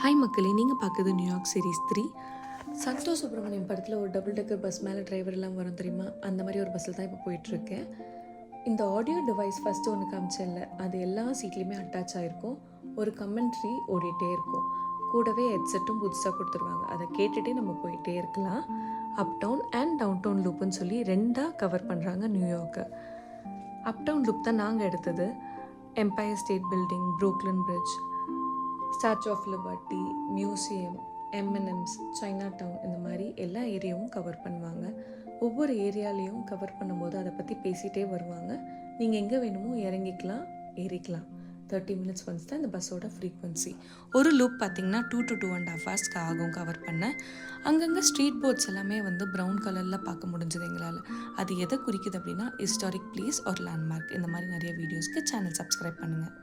Hi மக்களே, நீங்கள் பார்க்குறது நியூயார்க் சீரீஸ் 3. சந்தோஷ் சுப்ரமணியம் படத்தில் ஒரு டபுள் டெக்கர் பஸ் மேலே டிரைவர் எல்லாம் வரும் தெரியுமா, அந்த மாதிரி ஒரு பஸ்ஸில் தான் இப்போ போயிட்டுருக்கேன். இந்த ஆடியோ டிவைஸ் ஃபஸ்ட்டு ஒன்று காமிச்சேன்ல, அது எல்லா சீட்லேயுமே அட்டாச் ஆகிருக்கும். ஒரு கமெண்ட்ரி ஓடிட்டே இருக்கும். கூடவே ஹெட்செட்டும் புதுசாக கொடுத்துருவாங்க. அதை கேட்டுகிட்டே நம்ம போயிட்டே இருக்கலாம். Up down and down down லூப்புன்னு சொல்லி 2ஆக கவர் பண்ணுறாங்க நியூயார்க்கை. அப் டவுன் லூப் தான் நாங்கள் எடுத்தது. Empire State Building, Brooklyn Bridge, Statue of Liberty, museum, M and M's, Chinatown, இந்த மாதிரி எல்லா ஏரியாவும் கவர் பண்ணுவாங்க. ஒவ்வொரு ஏரியாலையும் கவர் பண்ணும்போது அதை பற்றி பேசிகிட்டே வருவாங்க. நீங்கள் எங்கே வேணுமோ இறங்கிக்கலாம், ஏறிக்கலாம். 30 minutes ஒன்ஸ் தான் இந்த பஸ்ஸோட ஃப்ரீக்வன்சி. ஒரு லூப் பார்த்திங்கன்னா 2 to 2.5 hours ஆகும் கவர் பண்ண. அங்கங்கே ஸ்ட்ரீட் போர்ட்ஸ் எல்லாமே ப்ரௌன் கலரில் பார்க்க முடிஞ்சது எங்களால். அது எதை குறிக்குது அப்படின்னா ஹிஸ்டாரிக் பிளேஸ் ஒரு லேண்ட்மார்க். இந்த மாதிரி நிறைய வீடியோஸ்க்கு சேனல் சப்ஸ்கிரைப் பண்ணுங்கள்.